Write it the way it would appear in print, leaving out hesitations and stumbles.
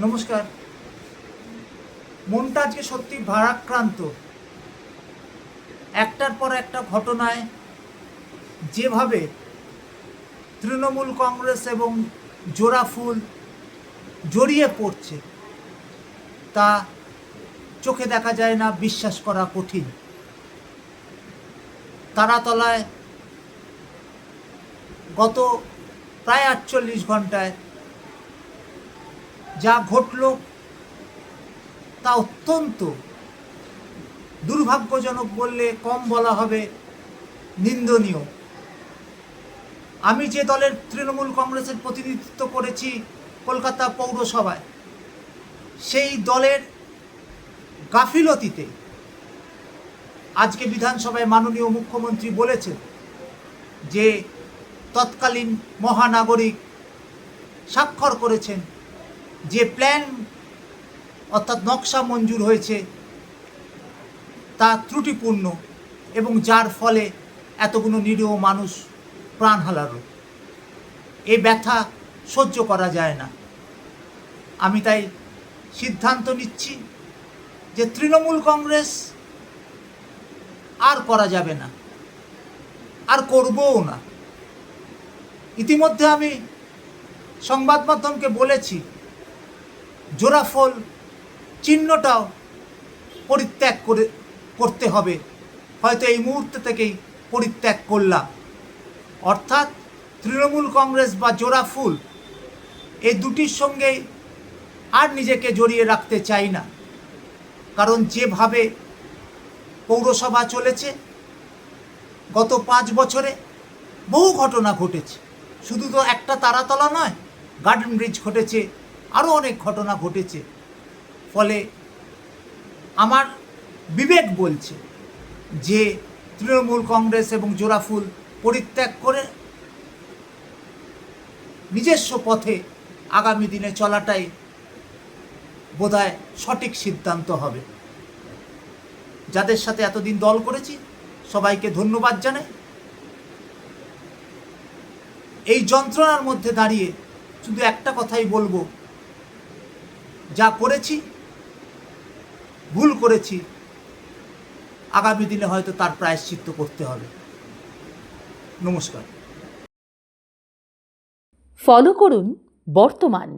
নমস্কার। মনটা আজকে সত্যি ভারাক্রান্ত। একটার পর একটা ঘটনায় যেভাবে তৃণমূল কংগ্রেস এবং জোড়াফুল জড়িয়ে পড়ছে তা চোখে দেখা যায় না, বিশ্বাস করা কঠিন। তারাতলায় গত প্রায় 48 ঘন্টায় যা ঘটল তা অত্যন্ত দুর্ভাগ্যজনক বললে কম বলা হবে, নিন্দনীয়। আমি যে দলের তৃণমূল কংগ্রেসের প্রতিনিধিত্ব করেছি কলকাতা পৌরসভায়, সেই দলের গাফিলতিতে আজকে বিধানসভায় মাননীয় মুখ্যমন্ত্রী বলেছেন যে তৎকালীন মহানাগরিক স্বাক্ষর করেছেন যে প্ল্যান অর্থাৎ নকশা মঞ্জুর হয়েছে তা ত্রুটিপূর্ণ এবং যার ফলে এতগুলো নিরীহ মানুষ প্রাণ হারালো। এই ব্যথা সহ্য করা যায় না। আমি তাই সিদ্ধান্ত নিচ্ছি যে তৃণমূল কংগ্রেস আর করা যাবে না, আর করবও না। ইতিমধ্যে আমি সংবাদ মাধ্যমকে বলেছি জোড়াফল চিহ্নটাও পরিত্যাগ করতে হবে, হয়তো এই মুহূর্তে থেকেই পরিত্যাগ করলাম। অর্থাৎ তৃণমূল কংগ্রেস বা জোড়াফুল এই দুটির সঙ্গে আর নিজেকে জড়িয়ে রাখতে চাই না। কারণ যেভাবে পৌরসভা চলেছে, গত 5 বছরে বহু ঘটনা ঘটেছে। শুধু তো একটা তারাতলা নয়, গার্ডেন ব্রিজ ঘটেছে, আরও অনেক ঘটনা ঘটেছে। ফলে আমার বিবেক বলছে যে তৃণমূল কংগ্রেস এবং জোড়াফুল পরিত্যাগ করে নিজস্ব পথে আগামী দিনে চলাটাই বোধহয় সঠিক সিদ্ধান্ত হবে। যাদের সাথে এতদিন দল করেছি সবাইকে ধন্যবাদ জানাই। এই যন্ত্রণার মধ্যে দাঁড়িয়ে শুধু একটা কথাই বলবো, যা করেছি ভুল করেছি, আগামী দিনে হয়তো তার প্রায়শ্চিত্ত করতে হবে। নমস্কার। ফলো করুন বর্তমান।